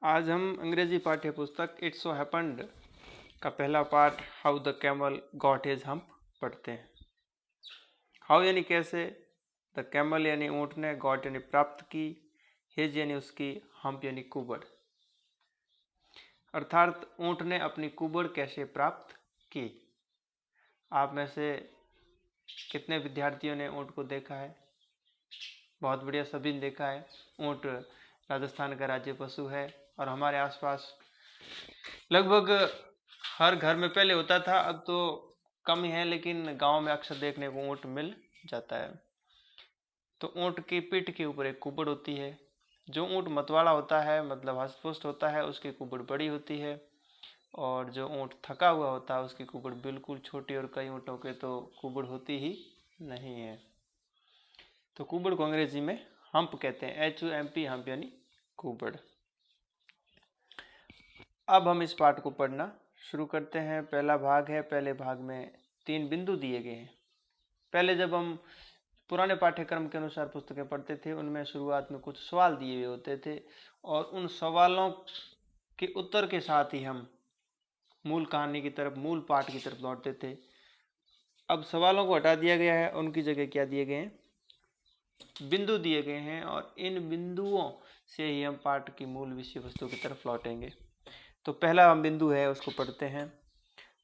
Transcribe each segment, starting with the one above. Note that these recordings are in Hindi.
आज हम अंग्रेजी पाठ्य पुस्तक इट्स सो हैपेंड का पहला part how the camel got his hump पढ़ते हैं। हाउ यानी कैसे, द कैमल यानी ऊँट ने, गॉट यानी प्राप्त की, हिज यानी उसकी, हम्प यानी कुबड़। अर्थात ऊँट ने अपनी कुबड़ कैसे प्राप्त की। आप में से कितने विद्यार्थियों ने ऊँट को देखा है? बहुत बढ़िया, सभी ने देखा है। ऊँट राजस्थान का राज्य पशु है और हमारे आसपास लगभग हर घर में पहले होता था, अब तो कम ही है, लेकिन गांव में अक्सर देखने को ऊँट मिल जाता है। तो ऊँट की पीठ के ऊपर एक कुबड़ होती है। जो ऊँट मतवाला होता है, मतलब हष्टपुष्ट होता है, उसकी कुबड़ बड़ी होती है, और जो ऊँट थका हुआ होता है उसकी कुबड़ बिल्कुल छोटी, और कई ऊँटों के तो कुबड़ होती ही नहीं है। तो कुबड़ को अंग्रेजी में हम्प कहते हैं, HUMP, हम्प यानी कुबड़। अब हम इस पाठ को पढ़ना शुरू करते हैं। पहला भाग है। पहले भाग में 3 बिंदु दिए गए हैं। पहले जब हम पुराने पाठ्यक्रम के अनुसार पुस्तकें पढ़ते थे, उनमें शुरुआत में कुछ सवाल दिए हुए होते थे, और उन सवालों के उत्तर के साथ ही हम मूल कहानी की तरफ, मूल पाठ की तरफ लौटते थे। अब सवालों को हटा दिया गया है, उनकी जगह क्या दिए गए हैं? बिंदु दिए गए हैं, और इन बिंदुओं से ही हम पाठ की मूल विषय वस्तु की तरफ लौटेंगे। तो पहला बिंदु है, उसको पढ़ते हैं।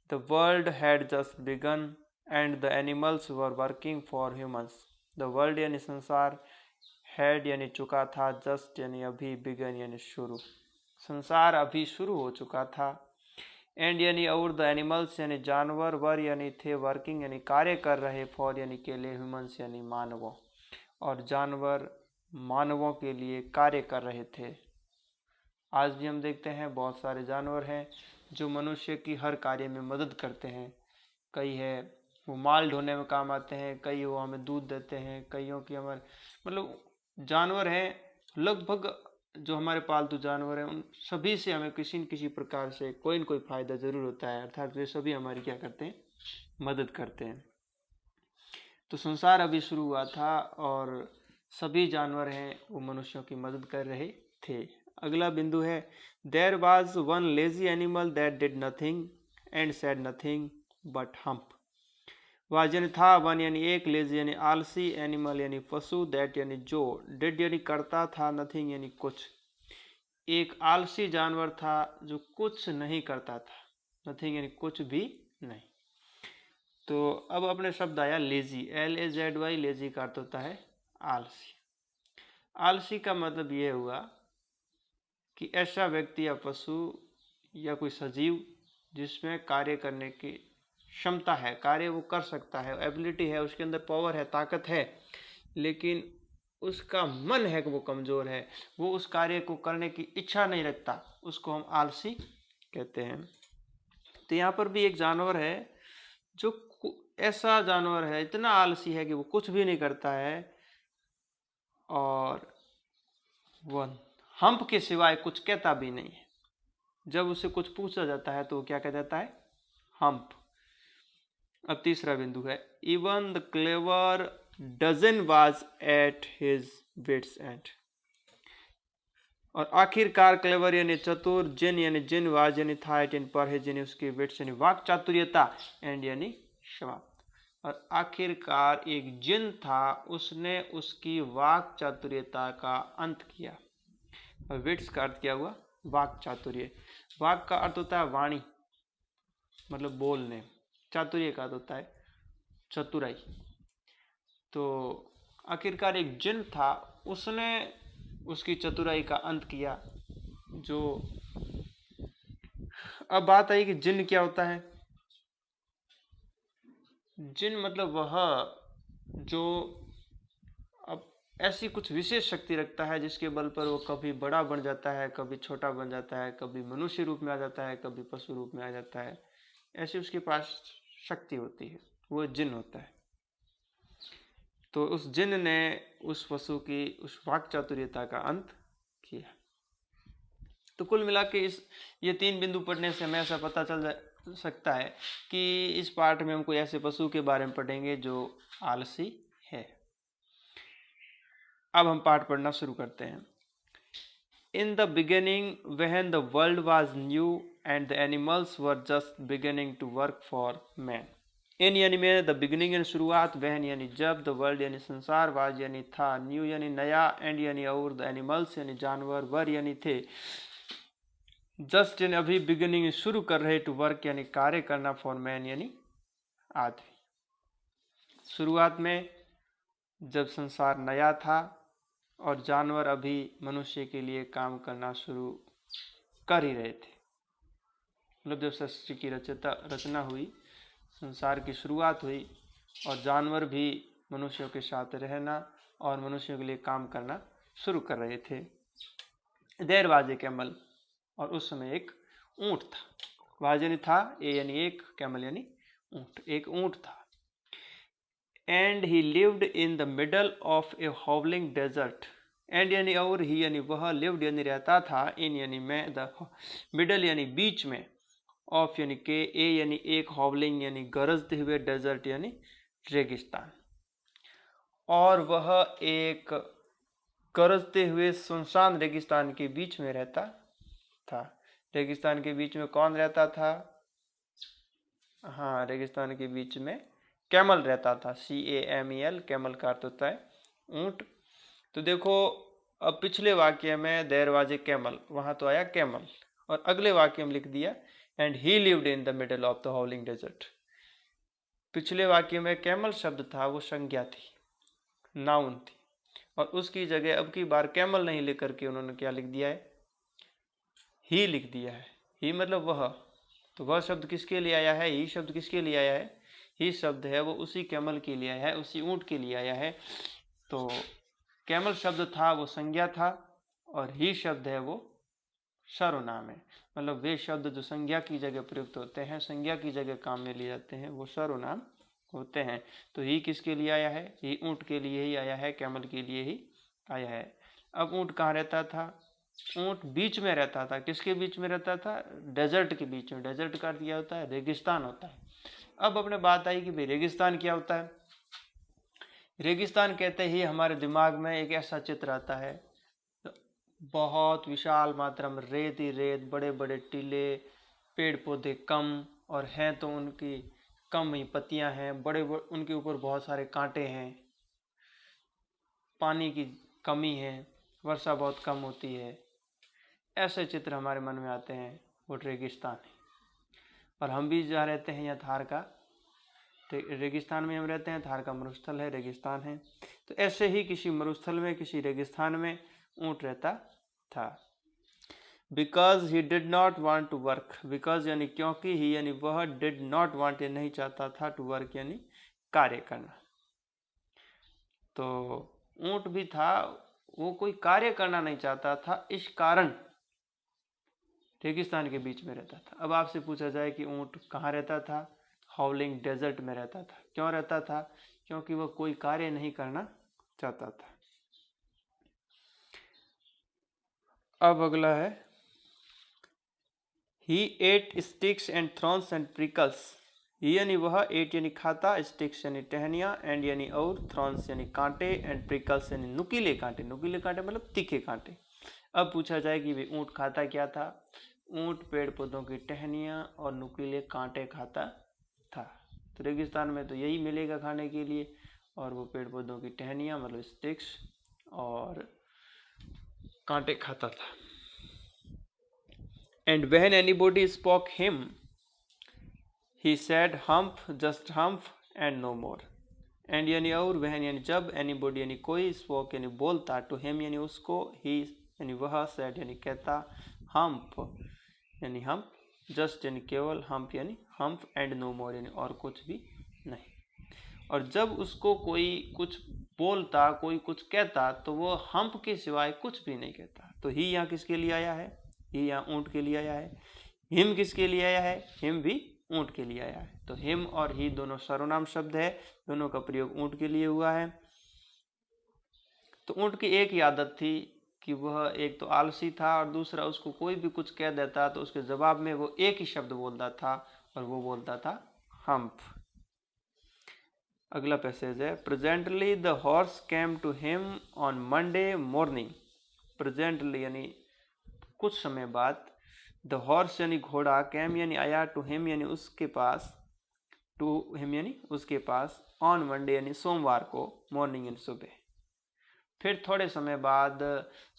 The world had just begun and the animals were working for humans. The world यानी संसार, हैड यानी चुका था, जस्ट यानी अभी, बिगन यानी शुरू। संसार अभी शुरू हो चुका था। एंड यानी और, द एनिमल्स यानी जानवर, वर यानी थे, वर्किंग यानी कार्य कर रहे, फॉर यानी के लिए, ह्यूमंस यानी मानवों, और जानवर मानवों के लिए कार्य कर रहे थे। आज भी हम देखते हैं बहुत सारे जानवर हैं जो मनुष्य की हर कार्य में मदद करते हैं। कई है वो माल ढोने में काम आते हैं, कई वो हमें दूध देते हैं, कईयों की हमारे मतलब जानवर हैं। लगभग जो हमारे पालतू जानवर हैं, उन सभी से हमें किसी न किसी प्रकार से कोई न कोई फायदा जरूर होता है। अर्थात वे सभी हमारी क्या करते हैं? मदद करते हैं। तो संसार अभी शुरू हुआ था और सभी जानवर हैं वो मनुष्यों की मदद कर रहे थे। अगला बिंदु है, there was one lazy animal that did nothing and said nothing but hump. Was यानी था, वन यानी एक, लेजी यानी आलसी, एनिमल यानी पशु, दैट यानी जो, डिड यानी करता था, नथिंग यानी कुछ। एक आलसी जानवर था जो कुछ नहीं करता था, नथिंग यानी कुछ भी नहीं। तो अब अपने शब्द आया लेजी, LAZY, लेजी का अर्थ होता है आलसी। आलसी का मतलब यह हुआ कि ऐसा व्यक्ति या पशु या कोई सजीव जिसमें कार्य करने की क्षमता है, कार्य वो कर सकता है, एबिलिटी है, उसके अंदर पावर है, ताकत है, लेकिन उसका मन है कि वो कमजोर है, वो उस कार्य को करने की इच्छा नहीं रखता, उसको हम आलसी कहते हैं। तो यहाँ पर भी एक जानवर है जो ऐसा जानवर है, इतना आलसी है कि वो कुछ भी नहीं करता है, और वह हम्प के सिवाय कुछ कहता भी नहीं है। जब उसे कुछ पूछा जाता है तो वो क्या कह देता है? हम्प। अब तीसरा बिंदु है, even the clever djinn was at his wits end. और आखिरकार क्लेवर यानी चतुर, जिन यानी जिन, वाज यानी था, एट यानी पर, हिज यानी उसकी, विट्स यानी वाक चातुर्यता, एंड यानी समाप्त। और आखिरकार एक जिन था, उसने उसकी वाक चातुर्यता का अंत किया। और विट्स का अर्थ क्या हुआ? वाक चातुर्य। वाक का अर्थ होता है वाणी, मतलब बोलने। चातुर्य का अर्थ होता है चतुराई। तो आखिरकार एक जिन था, उसने उसकी चतुराई का अंत किया। जो अब बात आई कि जिन क्या होता है। जिन मतलब वह जो अब ऐसी कुछ विशेष शक्ति रखता है जिसके बल पर वो कभी बड़ा बन जाता है, कभी छोटा बन जाता है, कभी मनुष्य रूप में आ जाता है, कभी पशु रूप में आ जाता है। ऐसी उसके पास शक्ति होती है, वो जिन होता है। तो उस जिन ने उस पशु की उस वाक चातुर्यता का अंत किया। तो कुल मिला के ये 3 बिंदु पढ़ने से हमें ऐसा पता चल सकता है कि इस पाठ में हम कोई ऐसे पशु के बारे में पढ़ेंगे जो आलसी है। अब हम पाठ पढ़ना शुरू करते हैं। In the beginning, when the world was new and the animals were just beginning to work for man. इन यानी में द बिगिनिंग यानी शुरुआत, वहन यानी जब, द वर्ल्ड यानी संसार, वाज यानी था, न्यू यानी नया, एंड यानी और, द एनिमल्स यानी जानवर, वर यानी थे, जस्ट यानी अभी, बिगिनिंग शुरू कर रहे, टू वर्क यानी कार्य करना, फॉर मैन यानी आदमी। शुरुआत में जब संसार नया था और जानवर अभी मनुष्य के लिए काम करना शुरू कर ही रहे थे, मतलब जब सृष्टि की रचना हुई, संसार की शुरुआत हुई और जानवर भी मनुष्यों के साथ रहना और मनुष्यों के लिए काम करना शुरू कर रहे थे। देर वाज ए कैमल, और उस समय एक ऊंट था। वाज यानी था, ए यानी एक, कैमल यानी ऊंट, एक ऊंट था। And he lived in the middle of a howling desert, and यानी और, ही यानी वह, लिव्ड यानी रहता था, इन यानी में, द मिडल यानी बीच में, ऑफ यानी के, ए यानी एक, हॉवलिंग यानी गरजते हुए, डेजर्ट यानी रेगिस्तान, और वह एक गरजते हुए सुनसान रेगिस्तान के बीच में रहता था। रेगिस्तान के बीच में कौन रहता था? हाँ, रेगिस्तान के बीच में कैमल रहता था, CAMEL, कैमल का अर्थ होता है ऊंट। तो देखो, अब पिछले वाक्य में देयर वाज ए कैमल, वहां तो आया कैमल, और अगले वाक्य में लिख दिया and he lived in the middle of the howling desert. पिछले वाक्य में कैमल शब्द था, वो संज्ञा थी, नाउन थी, और उसकी जगह अब की बार कैमल नहीं लेकर के उन्होंने क्या लिख दिया है? ही लिख दिया है। ही मतलब वह, तो वह शब्द किसके लिए आया है? ही शब्द किसके लिए आया है? ही शब्द है वो उसी कैमल के लिए आया है, उसी ऊंट के लिए आया है। तो कैमल शब्द था वो संज्ञा था, और ही शब्द है वो सर्वनाम है। मतलब वे शब्द जो संज्ञा की जगह प्रयुक्त होते हैं, संज्ञा की जगह काम में लिए जाते हैं, वो सर्वनाम होते हैं। तो ही किसके लिए आया है? ही ऊंट के लिए ही आया है, कैमल के लिए ही आया है। अब ऊंट कहाँ रहता था? ऊंट बीच में रहता था। किसके बीच में रहता था? डेजर्ट के बीच में। डेजर्ट का अर्थ क्या होता है? रेगिस्तान होता है। अब अपने बात आई कि भाई रेगिस्तान क्या होता है। रेगिस्तान कहते ही हमारे दिमाग में एक ऐसा चित्र आता है, बहुत विशाल मात्रा में रेत ही रेत, बड़े बड़े टीले, पेड़ पौधे कम, और हैं तो उनकी कम ही पत्तियां हैं, उनके ऊपर बहुत सारे कांटे हैं, पानी की कमी है, वर्षा बहुत कम होती है। ऐसे चित्र हमारे मन में आते हैं, वो रेगिस्तान है। और हम भी जहाँ रहते हैं, यहाँ थार का रेगिस्तान में हम रहते हैं, थार का मरुस्थल है, रेगिस्तान है। तो ऐसे ही किसी मरुस्थल में, किसी रेगिस्तान में ऊंट रहता था। Because he did not want to work, because यानी क्योंकि, ही यानी वह, डिड नॉट वांट यानी नहीं चाहता था, टू वर्क यानी कार्य करना। तो ऊंट भी था, वो कोई कार्य करना नहीं चाहता था, इस कारण रेगिस्तान के बीच में रहता था। अब आपसे पूछा जाए कि ऊंट कहाँ रहता था? हाउलिंग डेजर्ट में रहता था। क्यों रहता था? क्योंकि वह कोई कार्य नहीं करना चाहता था। अब अगला है, he ate sticks and thorns and prickles. He यानी वह, एट यानी खाता, स्टिक्स यानी टहनियाँ, एंड यानी और, थ्रॉन्स यानी कांटे, एंड प्रिकल्स यानी नुकीले कांटे। नुकीले कांटे मतलब तीखे कांटे। अब पूछा जाए कि भाई ऊंट खाता क्या था? ऊंट पेड़ पौधों की टहनियाँ और नुकीले कांटे खाता था। तो रेगिस्तान में तो यही मिलेगा खाने के लिए, और वो पेड़ पौधों की टहनियाँ मतलब स्टिक्स और कांटे खाता था। And when anybody spoke him he said hump, just hump and no more. And यानी और, वहन यानी जब, एनीबॉडी यानी कोई, स्पोक यानी बोलता, टू हिम यानी उसको, ही यानी वह, सेड यानी कहता, हम्प यानी हम्प, जस्ट यानी केवल, हम्प यानी हम्प, एंड नो मोर यानी और कुछ भी नहीं। और जब उसको कोई कुछ बोलता, कोई कुछ कहता, तो वो हम्प के सिवाय कुछ भी नहीं कहता। तो ही यहाँ किसके लिए आया है? ही यहाँ ऊंट के लिए आया है। हिम किसके लिए आया है? हिम भी ऊंट के लिए आया है। तो हिम और ही दोनों सर्वनाम शब्द है, दोनों का प्रयोग ऊंट के लिए हुआ है। तो ऊंट की एक ही आदत थी कि वह एक तो आलसी था, और दूसरा उसको कोई भी कुछ कह देता तो उसके जवाब में वो एक ही शब्द बोलता था, और वो बोलता था हम्प। अगला पैसेज है, presently the horse came to him on Monday morning. Presently यानी कुछ समय बाद द हॉर्स यानी घोड़ा कैम यानी आया टू हिम यानी उसके पास, टू हिम यानी उसके पास ऑन मंडे यानी सोमवार को मॉर्निंग यानी सुबह। फिर थोड़े समय बाद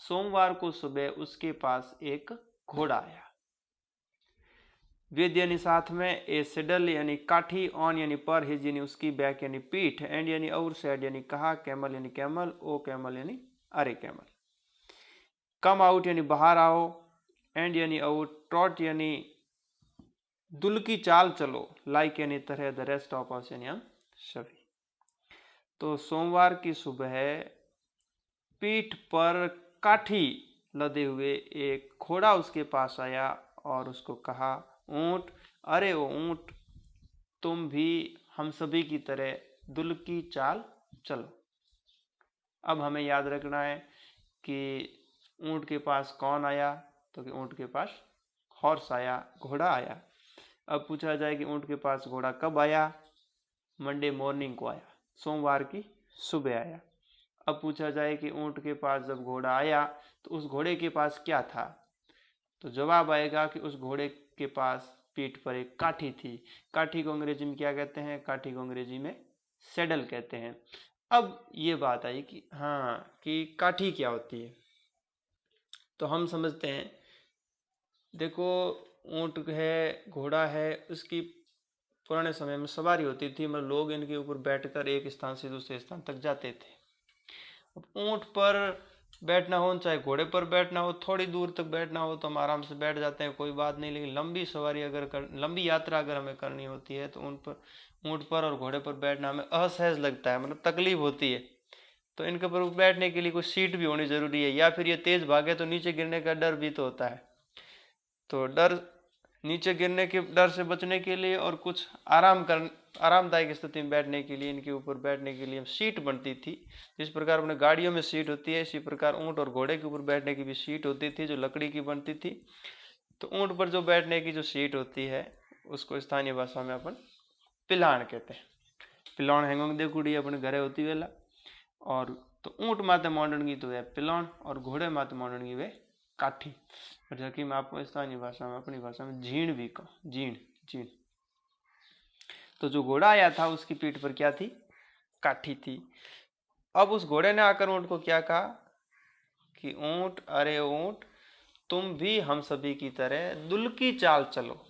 सोमवार को सुबह उसके पास एक घोड़ा आया। विद यानी साथ में, ए सेडल यानी काठी, ऑन यानी पर, हिज यानी उसकी, बैक यानी पीठ, एंड यानी और, सैड यानी कहा, कैमल यानी कैमल, ओ कैमल यानी अरे कैमल। कम आउट यानी बाहर आओ, एंड यानी आउट, ट्रॉट यानी दुल की चाल चलो, लाइक यानी तरह, द रेस्ट ऑफ अस यानी हम सभी। तो सोमवार की सुबह पीठ पर काठी लदे हुए एक घोड़ा उसके पास आया और उसको कहा, ऊंट, अरे ओ ऊंट, तुम भी हम सभी की तरह दुल की चाल चलो। अब हमें याद रखना है कि ऊंट के पास कौन आया, तो कि ऊंट के पास हॉर्स आया, घोड़ा आया। अब पूछा जाए कि ऊंट के पास घोड़ा कब आया, मंडे मॉर्निंग को आया, सोमवार की सुबह आया। अब पूछा जाए कि ऊंट के पास जब घोड़ा आया तो उस घोड़े के पास क्या था, तो जवाब आएगा कि उस घोड़े के पास पीठ पर एक काठी थी। काठी को अंग्रेजी में क्या कहते हैं, काठी को अंग्रेजी में सेडल कहते हैं। अब ये बात आई कि हाँ, कि काठी क्या होती है, तो हम समझते हैं। देखो, ऊंट है, घोड़ा है, उसकी पुराने समय में सवारी होती थी, मतलब लोग इनके ऊपर बैठकर एक स्थान से दूसरे स्थान तक जाते थे। अब ऊंट पर बैठना हो, चाहे घोड़े पर बैठना हो, थोड़ी दूर तक बैठना हो तो हम आराम से बैठ जाते हैं, कोई बात नहीं। लेकिन लंबी सवारी लंबी यात्रा अगर हमें करनी होती है तो ऊंट पर और घोड़े पर बैठना हमें असहज लगता है, मतलब तकलीफ होती है। तो इनके ऊपर बैठने के लिए कोई सीट भी होनी जरूरी है, या फिर ये तेज भागे तो नीचे गिरने का डर भी तो होता है। तो नीचे गिरने के डर से बचने के लिए और कुछ आरामदायक स्थिति में बैठने के लिए, इनके ऊपर बैठने के लिए सीट बनती थी। जिस प्रकार अपने गाड़ियों में सीट होती है, इसी प्रकार ऊंट और घोड़े के ऊपर बैठने की भी सीट होती थी, जो लकड़ी की बनती थी। तो ऊंट पर जो बैठने की जो सीट होती है उसको स्थानीय भाषा में अपन पिलाण कहते हैं। पिलाण हेंगोंग दे कुड़ी अपने घरे होती वेला। और तो ऊंट माते मोंडणगी तो वे पिलाण, और घोड़े माते मोंडणगी वे काठी, और जबकि मैं आपको स्थानीय भाषा में, अपनी भाषा में झीण भी कहूँ, झीण। तो जो घोड़ा आया था उसकी पीठ पर क्या थी, काठी थी। अब उस घोड़े ने आकर ऊंट को क्या कहा कि ऊंट, अरे ऊंट, तुम भी हम सभी की तरह दुल की चाल चलो।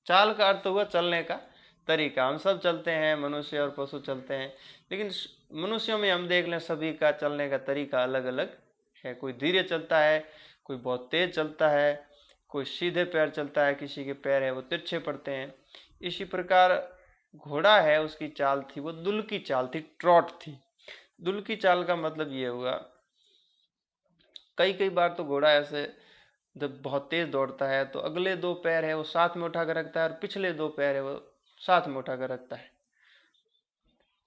चाल का अर्थ हुआ चलने का तरीका। हम सब चलते हैं, मनुष्य और पशु चलते हैं, लेकिन मनुष्यों में हम देख लें सभी का चलने का तरीका अलग अलग है। कोई धीरे चलता है, कोई बहुत तेज चलता है, कोई सीधे पैर चलता है, किसी के पैर है वो तिरछे पड़ते हैं। इसी प्रकार घोड़ा है, उसकी चाल थी वो दुल की चाल थी, ट्रॉट थी। दुल की चाल का मतलब ये हुआ, कई बार तो घोड़ा ऐसे जब बहुत तेज दौड़ता है तो अगले दो पैर है वो साथ में उठा कर रखता है और पिछले दो पैर है वो साथ में उठा कर रखता है।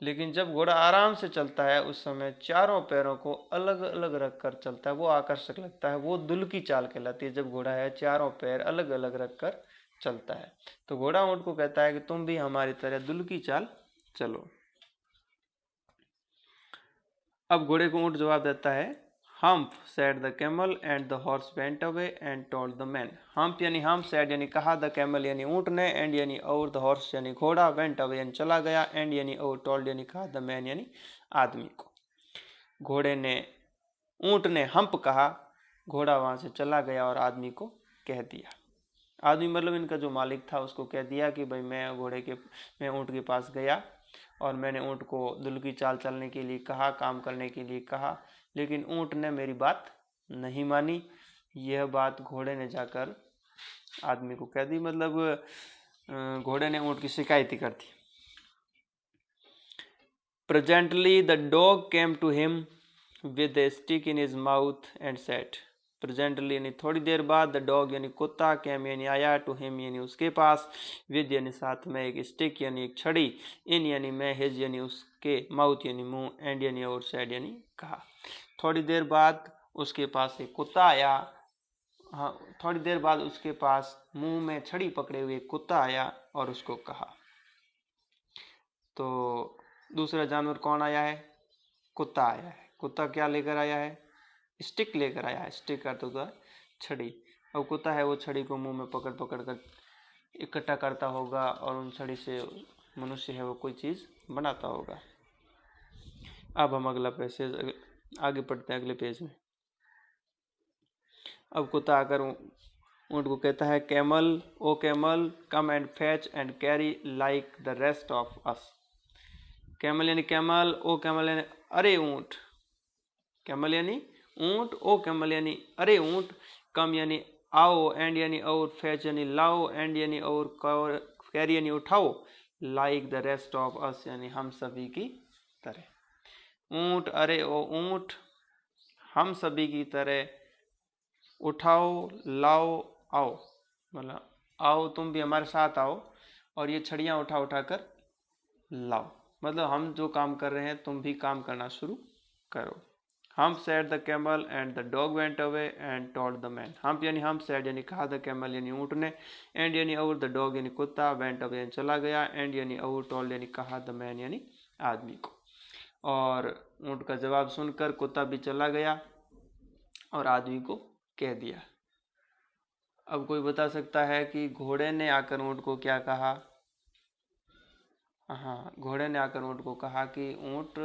लेकिन जब घोड़ा आराम से चलता है उस समय चारों पैरों को अलग अलग रख कर चलता है, वो आकर्षक लगता है, वो दुल की चाल कहलाती है। जब घोड़ा है चारों पैर अलग अलग रख कर चलता है, तो घोड़ा ऊंट को कहता है कि तुम भी हमारी तरह दुल की चाल चलो। अब घोड़े को ऊंट जवाब देता है, hump said the camel and the horse went away and told the man। Hump यानी हम, said यानी कहा, the camel यानी ऊंट ने, and यानी और, the horse यानी घोड़ा, went away यानी चला गया, and यानी और, told यानी कहा, the man यानी आदमी को। घोड़े ने, ऊंट ने हम्प कहा, घोड़ा वहां से चला गया और आदमी को कह दिया। आदमी मतलब इनका जो मालिक था उसको कह दिया कि भाई मैं ऊंट के पास गया और मैंने ऊंट को दुल की चाल चलने के लिए कहा, काम करने के लिए कहा, लेकिन ऊंट ने मेरी बात नहीं मानी। यह बात घोड़े ने जाकर आदमी को कह दी, मतलब घोड़े ने ऊंट की शिकायत कर दी। Presently the dog came to him with a stick in his mouth and said. Presently यानी थोड़ी देर बाद, द डॉग यानी कुत्ता, कैम यानी आया, टू हिम यानी उसके पास, विद यानी साथ में, एक स्टिक यानी एक छड़ी, इन यानी में, हिज यानी उसके, माउथ यानी मुंह, एंड यानी और, सेड यानी कहा। थोड़ी देर बाद उसके पास एक कुत्ता आया। हाँ, थोड़ी देर बाद उसके पास मुंह में छड़ी पकड़े हुए कुत्ता आया और उसको कहा। तो दूसरा जानवर कौन आया है, कुत्ता आया है। कुत्ता क्या लेकर आया है, स्टिक लेकर आया है। स्टिक का तो छड़ी। अब कुत्ता है वो छड़ी को मुंह में पकड़ पकड़ कर इकट्ठा करता होगा और उन छड़ी से मनुष्य है वो कोई चीज़ बनाता होगा। अब हम अगला पैसेज आगे पढ़ते हैं अगले पेज में। अब कुत्ता आकर ऊँट को कहता है, camel O camel come and fetch and carry like the rest of us. Camel यानी कैमल, ओ कैमल यानी अरे ऊँट, कैमल यानी ऊँट, ओ कैमल यानी अरे ऊँट, कम यानी आओ, एंड यानी और, फैच यानी लाओ, एंड यानी और, कैरी यानी उठाओ, लाइक द रेस्ट ऑफ अस यानी हम सभी की तरह। ऊँट अरे ओ ऊँट, हम सभी की तरह, उठाओ लाओ आओ, मतलब आओ तुम भी हमारे साथ आओ और ये छड़ियाँ उठा उठा कर लाओ, मतलब हम जो काम कर रहे हैं तुम भी काम करना शुरू करो। हम said the camel and the dog went away and told the man. हम यानी हम सेड यानी कहा, द कैमल यानी ऊँट ने, एंड यानी और, द डॉग यानी कुत्ता, वेंट अवे यानी चला गया, एंड यानी और, टोल्ड यानी कहा, द मैन यानी आदमी को। और ऊँट का जवाब सुनकर कुत्ता भी चला गया और आदमी को कह दिया। अब कोई बता सकता है कि घोड़े ने आकर ऊँट को क्या कहा? हाँ, घोड़े ने आकर ऊँट को कहा कि ऊँट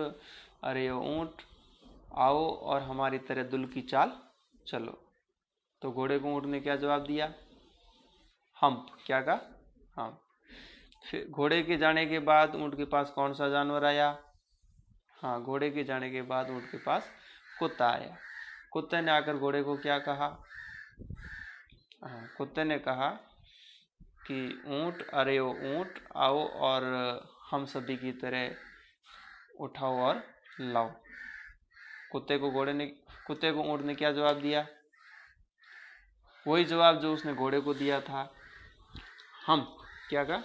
अरे ओ ऊँट, आओ और हमारी तरह दुल की चाल चलो। तो घोड़े को ऊँट ने क्या जवाब दिया? हम्प। क्या कहा? हम। फिर घोड़े के जाने के बाद ऊँट के पास कौन सा जानवर आया? हाँ, घोड़े के जाने के बाद ऊँट के पास कुत्ता आया। कुत्ते ने आकर घोड़े को क्या कहा? हाँ, कुत्ते ने कहा कि ऊँट अरे ओ ऊँट, आओ और हम सभी की तरह उठाओ और लाओ। कुत्ते को ऊँट ने क्या जवाब दिया? वही जवाब जो उसने घोड़े को दिया था, हम। क्या कहा?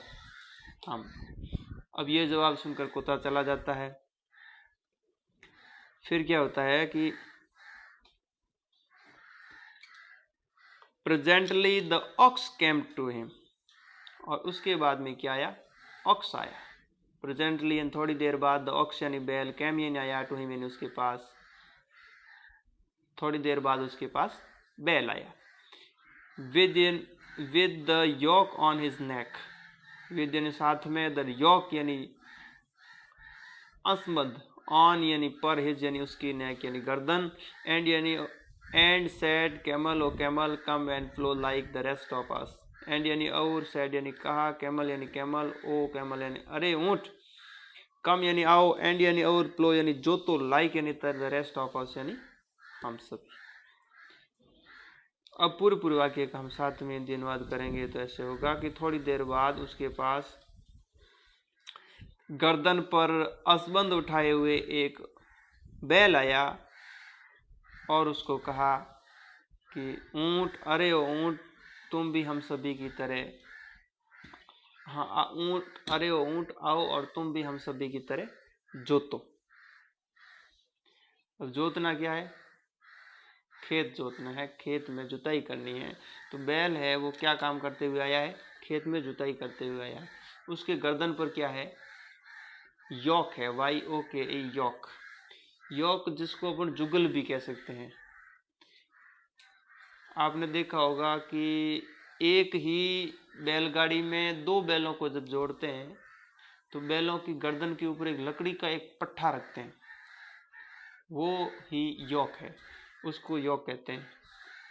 हम। अब ये जवाब सुनकर कुत्ता चला जाता है। फिर क्या होता है कि presently the ox came to him, और उसके बाद में क्या आया? ऑक्स आया। प्रेजेंटली यानी थोड़ी देर बाद, द ऑक्स यानी बैल, केम यानी आया, टू हिम यानी उसके पास, थोड़ी देर बाद उसके पास बैल आया। With the yoke on his neck, with यानी साथ में, द योक यानी असमद, ऑन यानी पर, हिज यानी उसकी, नेक यानी गर्दन, एंड यानी and said camel O camel come and plough like the rest of us. And यानी और, सेड यानी कहा, कैमल यानी कैमल, ओ कैमल यानी अरे ऊँट, कम यानी आओ, एंड यानी और, फ्लो यानी जो तो, लाइक यानी तर, द रेस्ट ऑफ अस यानी हम सब। अब पूरे वाक्य का हम साथ में हिंदी अनुवाद करेंगे तो ऐसे होगा कि थोड़ी देर बाद उसके पास गर्दन पर असबंद उठाए हुए एक बैल आया और उसको कहा कि ऊँट अरे ओ ऊँट, तुम भी हम सभी की तरह, हाँ ऊँट अरे ओ ऊँट, आओ और तुम भी हम सभी की तरह जोतो। अब जोतना क्या है? खेत जोतना है, खेत में जुताई करनी है। तो बैल है वो क्या काम करते हुए आया है? खेत में जुताई करते हुए आया है। उसके गर्दन पर क्या है? योक है, YOKE, योक। योक जिसको अपन जुगल भी कह सकते हैं। आपने देखा होगा कि एक ही बैलगाड़ी में दो बैलों को जब जोड़ते हैं तो बैलों की गर्दन के ऊपर एक लकड़ी का एक पट्टा रखते हैं, वो ही योक है, उसको योक कहते हैं।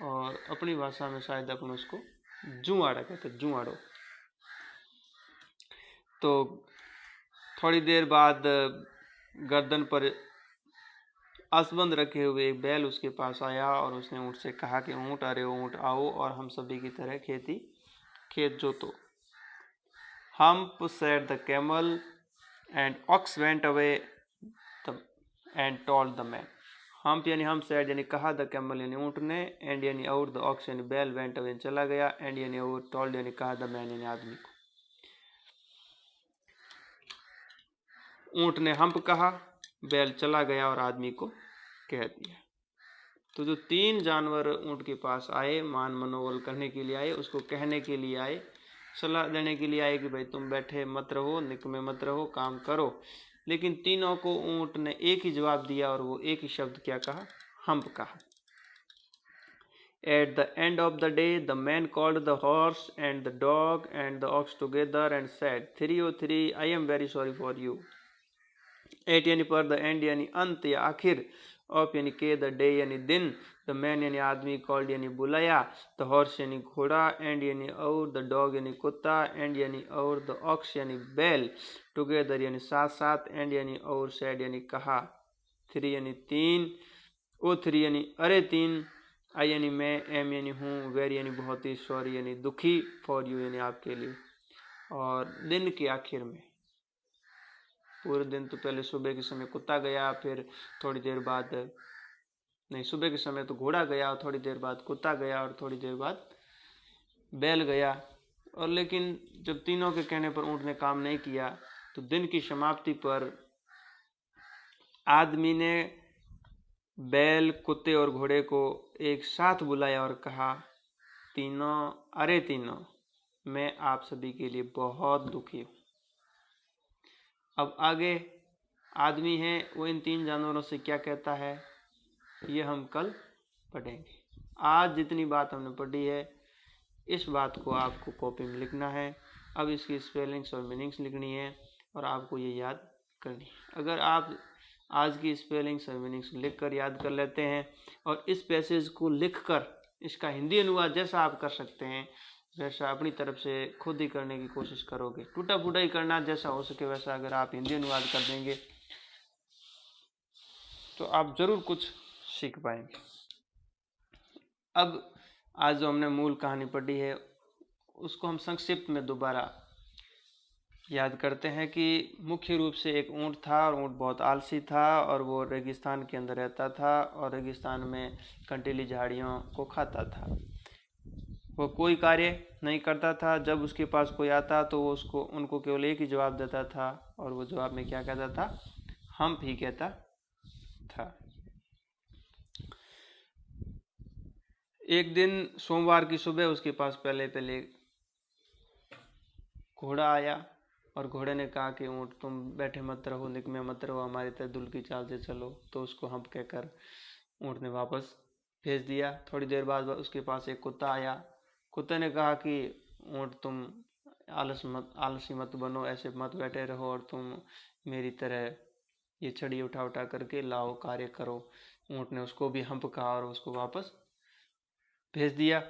और अपनी भाषा में शायद अपन उसको जुआड़ा कहते हैं, जुआड़ो। तो थोड़ी देर बाद गर्दन पर असबंद रखे हुए एक बैल उसके पास आया और उसने ऊँट से कहा कि ऊँट अरे ऊँट, आओ और हम सभी की तरह खेत जोतो। Hump said the camel and ox went away and told the man. Hump यानी हम, सेड यानी कहा, द कैमल यानी ऊँट ने, एंड यानी और, द ऑक्स यानी बैल, वेंट अवे चला गया, एंड यानी और, टोल्ड यानी कहा, द मैन यानी आदमी को। ऊँट ने हम्प कहा, बैल चला गया और आदमी को कह दिया। तो जो तीन जानवर ऊँट के पास आए, मान मनोबल करने के लिए आए, उसको कहने के लिए आए, सलाह देने के लिए आए कि भाई तुम बैठे मत रहो, निकमे मत रहो, काम करो। लेकिन तीनों को ऊँट ने एक ही जवाब दिया और वो एक ही शब्द क्या कहा? हम्प कहा। At the end of the day, the man called the horse and the dog and the ox together and said, 303, I am very sorry for you. At यानी पर द एंड यानी अंत या आखिर, ऑफ यानी के, द डे यानी दिन, द मैन यानी आदमी, कॉल्ड यानी बुलाया, द हॉर्स यानी घोड़ा, एंड यानी और, द डॉग यानी कुत्ता, एंड यानी और, द ऑक्स यानी बैल, टुगेदर यानी साथ साथ, एंड यानी और, सैड यानी कहा, 3 यानी 3, ओ 3 यानी अरे 3, आई यानी मैं, एम यानी हूँ, वेरी यानी बहुत ही, सॉरी यानी दुखी, फॉर यू यानी आपके लिए। और दिन के आखिर में पूरे दिन तो पहले सुबह के समय कुत्ता गया, फिर थोड़ी देर बाद, नहीं सुबह के समय तो घोड़ा गया, और थोड़ी देर बाद कुत्ता गया, और थोड़ी देर बाद बैल गया। और लेकिन जब तीनों के कहने पर ऊँट ने काम नहीं किया, तो दिन की समाप्ति पर आदमी ने बैल, कुत्ते और घोड़े को एक साथ बुलाया और कहा, तीनों, अरे तीनों, मैं आप सभी के लिए बहुत दुखी हूँ। अब आगे आदमी है वो इन 3 जानवरों से क्या कहता है, ये हम कल पढ़ेंगे। आज जितनी बात हमने पढ़ी है, इस बात को आपको कॉपी में लिखना है। अब इसकी स्पेलिंग्स और मीनिंग्स लिखनी है और आपको ये याद करनी है। अगर आप आज की स्पेलिंग्स और मीनिंग्स लिख कर याद कर लेते हैं और इस पैसेज को लिखकर इसका हिंदी अनुवाद जैसा आप कर सकते हैं, वैसा अपनी तरफ से खुद ही करने की कोशिश करोगे। टूटा फूटा ही करना, जैसा हो सके वैसा अगर आप हिंदी अनुवाद कर देंगे तो आप जरूर कुछ सीख पाएंगे। अब आज जो हमने मूल कहानी पढ़ी है उसको हम संक्षिप्त में दोबारा याद करते हैं कि मुख्य रूप से एक ऊँट था और ऊँट बहुत आलसी था और वो रेगिस्तान के अंदर रहता था और रेगिस्तान में कंटीली झाड़ियों को खाता था। वो कोई कार्य नहीं करता था। जब उसके पास कोई आता तो वो उनको केवल एक ही जवाब देता था और वो जवाब में क्या कहता था, हम्प ही कहता था। एक दिन सोमवार की सुबह उसके पास पहले घोड़ा आया और घोड़े ने कहा कि ऊँट तुम बैठे मत रहो, निकमे मत रहो, हमारी तरह दुल की चाल से चलो। तो उसको हम्प कहकर ऊँट ने वापस भेज दिया। थोड़ी देर बाद उसके पास एक कुत्ता आया। कुत्ते ने कहा कि ऊँट तुम आलसी मत बनो, ऐसे मत बैठे रहो और तुम मेरी तरह ये छड़ी उठा उठा करके लाओ, कार्य करो। ऊँट ने उसको भी हम्प कहा और उसको वापस भेज दिया।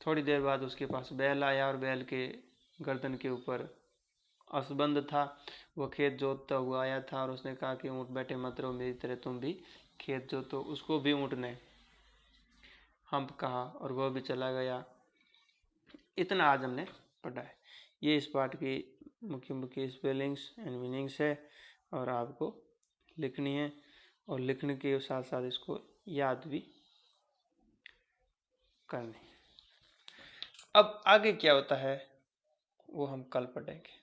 थोड़ी देर बाद उसके पास बैल आया और बैल के गर्दन के ऊपर असबंद था। वह खेत जोतता हुआ आया था और उसने कहा कि ऊँट बैठे मत रहो, मेरी तरह तुम भी खेत जोतो। उसको भी ऊँट ने हम्प कहा और वह भी चला गया। इतना आज हमने पढ़ा है। ये इस पाठ की मुख्य स्पेलिंग्स एंड मीनिंग्स है और आपको लिखनी है और लिखने के साथ साथ इसको याद भी करनी है। अब आगे क्या होता है वो हम कल पढ़ेंगे।